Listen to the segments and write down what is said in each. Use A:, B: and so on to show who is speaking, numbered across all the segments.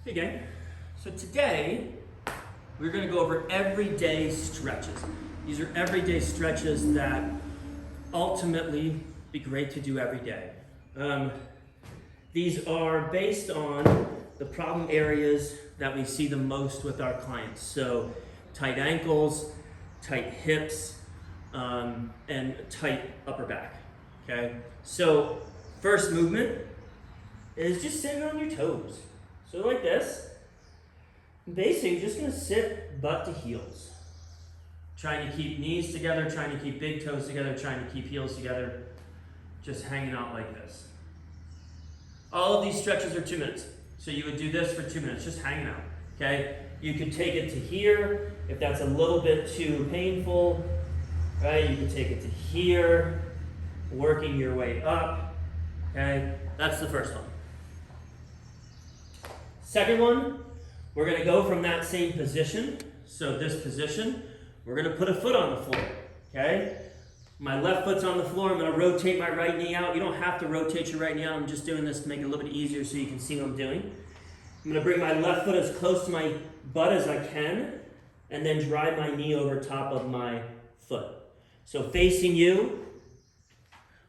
A: Hey gang, so today we're going to go over everyday stretches. These are everyday stretches that ultimately be great to do every day. These are based on the problem areas that we see the most with our clients. So tight ankles, tight hips, and tight upper back. Okay, so first movement is just sitting on your toes. So like this, basically you're just gonna sit butt to heels. Trying to keep knees together, trying to keep big toes together, trying to keep heels together, just hanging out like this. All of these stretches are 2 minutes. So you would do this for 2 minutes, just hanging out, okay? You could take it to here, if that's a little bit too painful, right? You could take it to here, working your way up, okay? That's the first one. Second one, we're gonna go from that same position. So this position, we're gonna put a foot on the floor, okay? My left foot's on the floor, I'm gonna rotate my right knee out. You don't have to rotate your right knee out, I'm just doing this to make it a little bit easier so you can see what I'm doing. I'm gonna bring my left foot as close to my butt as I can, and then drive my knee over top of my foot. So facing you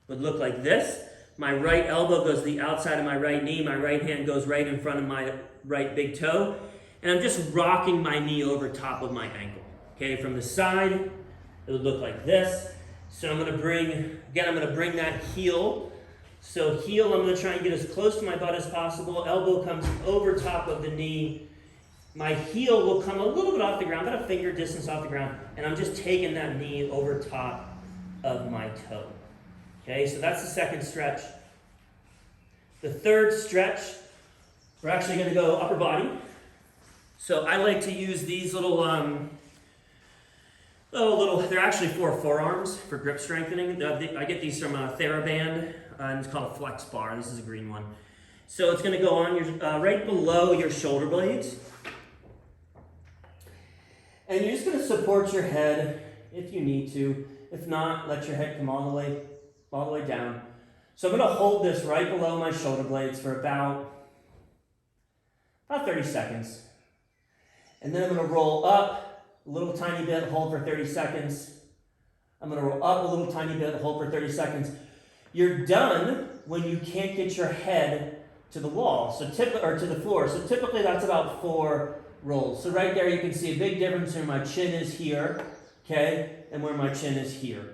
A: would look like this. My right elbow goes to the outside of my right knee, my right hand goes right in front of my right big toe, and I'm just rocking my knee over top of my ankle. Okay, from the side, it would look like this. So I'm gonna bring that heel. So heel, I'm gonna try and get as close to my butt as possible. Elbow comes over top of the knee. My heel will come a little bit off the ground, about a finger distance off the ground, and I'm just taking that knee over top of my toe. Okay, so that's the second stretch. The third stretch, we're actually going to go upper body. So I like to use these they're actually for forearms for grip strengthening. I get these from TheraBand, and it's called a Flex Bar. This is a green one. So it's going to go on your right below your shoulder blades. And you're just going to support your head if you need to. If not, let your head come all the way down. So I'm going to hold this right below my shoulder blades for about 30 seconds. And then I'm going to roll up a little tiny bit, hold for 30 seconds. I'm going to roll up a little tiny bit, hold for 30 seconds. You're done when you can't get your head to the wall, to the floor. So typically that's about 4 rolls. So right there you can see a big difference where my chin is here, okay, and where my chin is here.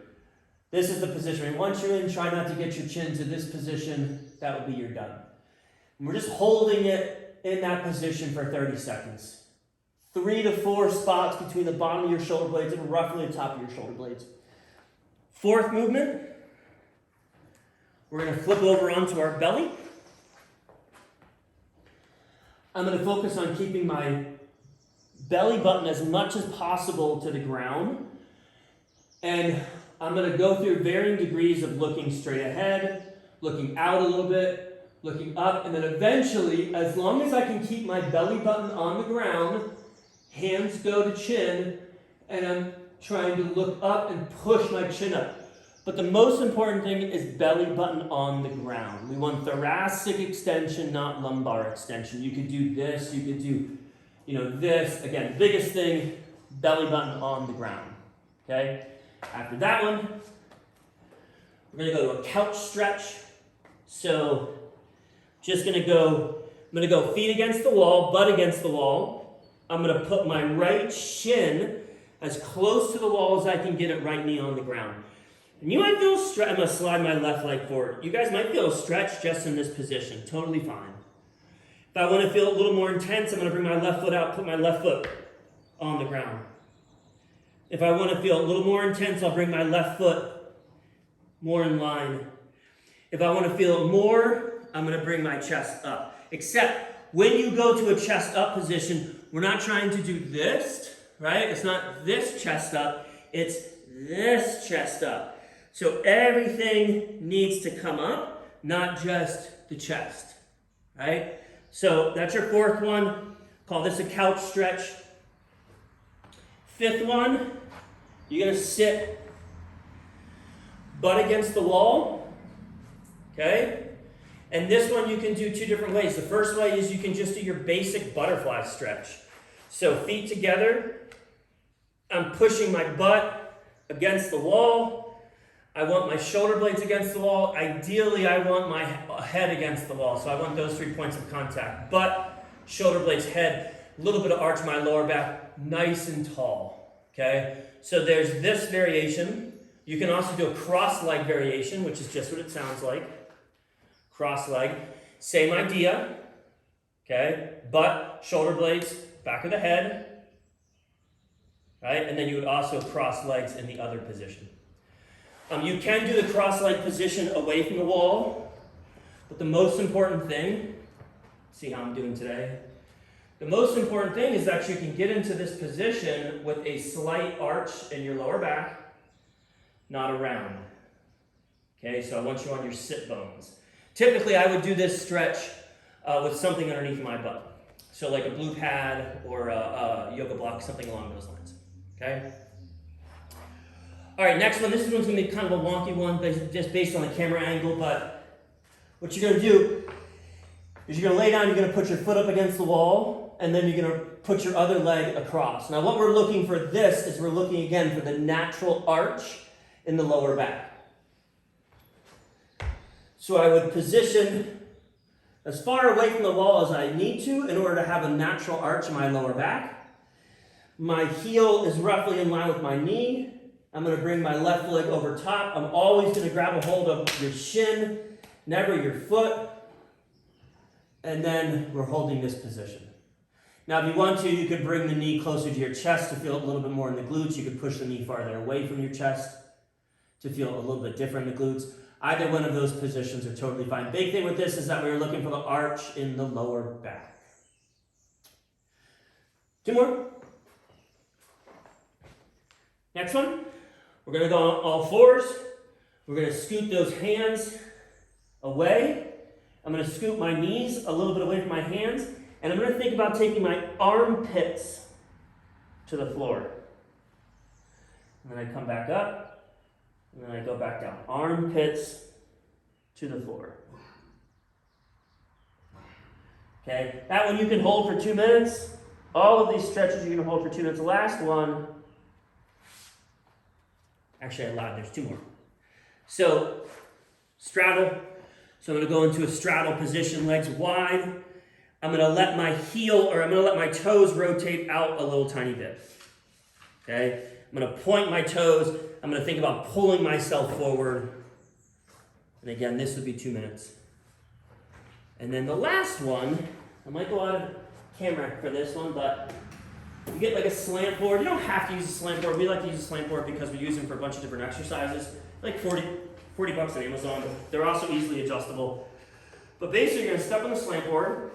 A: This is the position. And once you're in, try not to get your chin to this position. That would be your done. And we're just holding it in that position for 30 seconds. 3 to 4 spots between the bottom of your shoulder blades and roughly the top of your shoulder blades. Fourth movement, we're going to flip over onto our belly. I'm going to focus on keeping my belly button as much as possible to the ground. And I'm going to go through varying degrees of looking straight ahead, looking out a little bit, looking up, and then eventually, as long as I can keep my belly button on the ground, hands go to chin, and I'm trying to look up and push my chin up. But the most important thing is belly button on the ground. We want thoracic extension, not lumbar extension. You could do this, you could do, this. Again, biggest thing, belly button on the ground, okay? After that one, we're going to go to a couch stretch. So I'm going to go feet against the wall, butt against the wall. I'm going to put my right shin as close to the wall as I can get it, right knee on the ground. And you might feel stretch. I'm going to slide my left leg forward. You guys might feel a stretch just in this position. Totally fine. If I want to feel a little more intense, I'm going to bring my left foot out, put my left foot on the ground. If I want to feel a little more intense, I'll bring my left foot more in line. If I want to feel more, I'm going to bring my chest up. Except when you go to a chest up position, we're not trying to do this, right? It's not this chest up, it's this chest up. So everything needs to come up, not just the chest, right? So that's your fourth one. Call this a couch stretch. Fifth one, you're going to sit butt against the wall, okay? And this one you can do two different ways. The first way is you can just do your basic butterfly stretch. So feet together, I'm pushing my butt against the wall. I want my shoulder blades against the wall. Ideally, I want my head against the wall. So I want those 3 points of contact. Butt, shoulder blades, head, a little bit of arch my lower back, nice and tall, okay? So there's this variation. You can also do a cross leg variation, which is just what it sounds like. Cross leg, same idea, okay? Butt, shoulder blades, back of the head, right? And then you would also cross legs in the other position. You can do the cross leg position away from the wall, but the most important thing, see how I'm doing today? The most important thing is that you can get into this position with a slight arch in your lower back, not around. Okay, so I want you on your sit bones. Typically, I would do this stretch with something underneath my butt. So like a blue pad or a yoga block, something along those lines. Okay? All right, next one. This one's going to be kind of a wonky one, just based on the camera angle, but what you're going to do is you're going to lay down, you're going to put your foot up against the wall, and then you're going to put your other leg across. Now what we're looking for this is we're looking again for the natural arch in the lower back. So I would position as far away from the wall as I need to in order to have a natural arch in my lower back. My heel is roughly in line with my knee. I'm going to bring my left leg over top. I'm always going to grab a hold of your shin, never your foot. And then we're holding this position. Now, if you want to, you could bring the knee closer to your chest to feel a little bit more in the glutes. You could push the knee farther away from your chest to feel a little bit different in the glutes. Either one of those positions are totally fine. Big thing with this is that we're looking for the arch in the lower back. Two more. Next one. We're going to go on all fours. We're going to scoot those hands away. I'm going to scoot my knees a little bit away from my hands. And I'm going to think about taking my armpits to the floor. And then I come back up. And then I go back down. Armpits to the floor. Okay, that one you can hold for 2 minutes. All of these stretches you can hold for 2 minutes. The last one, actually I lied, there's two more. So, straddle. So I'm going to go into a straddle position, legs wide. I'm going to let my my toes rotate out a little tiny bit. Okay? I'm going to point my toes. I'm going to think about pulling myself forward. And again, this would be 2 minutes. And then the last one, I might go out of camera for this one, but you get like a slant board. You don't have to use a slant board. We like to use a slant board because we use them for a bunch of different exercises. Like 40 bucks on Amazon. They're also easily adjustable. But basically, you're going to step on the slant board.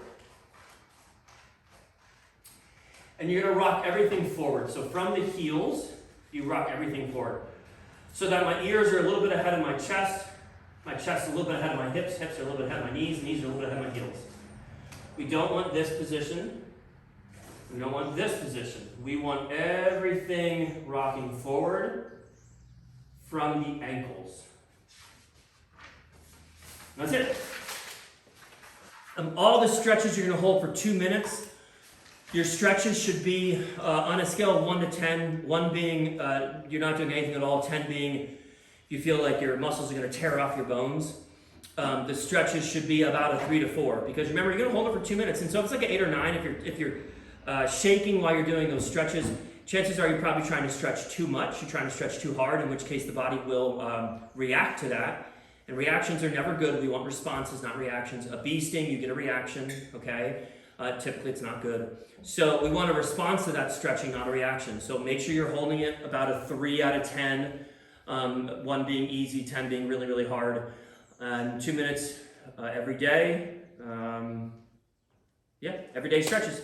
A: And you're going to rock everything forward. So from the heels, you rock everything forward. So that my ears are a little bit ahead of my chest is a little bit ahead of my hips are a little bit ahead of my knees are a little bit ahead of my heels. We don't want this position. We don't want this position. We want everything rocking forward from the ankles. That's it. All the stretches you're going to hold for 2 minutes. Your stretches should be on a scale of 1 to 10, 1 being you're not doing anything at all, 10 being you feel like your muscles are going to tear off your bones. The stretches should be about a 3 to 4 because remember, you're going to hold it for 2 minutes. And so if it's like an 8 or 9, if you're shaking while you're doing those stretches, chances are you're probably trying to stretch too much. You're trying to stretch too hard, in which case the body will react to that. And reactions are never good. We want responses, not reactions. A bee sting, you get a reaction, okay? Typically it's not good. So we want a response to that stretching, not a reaction. So make sure you're holding it about a 3 out of 10. 1 being easy, 10 being really, really hard. 2 minutes every day. Everyday stretches.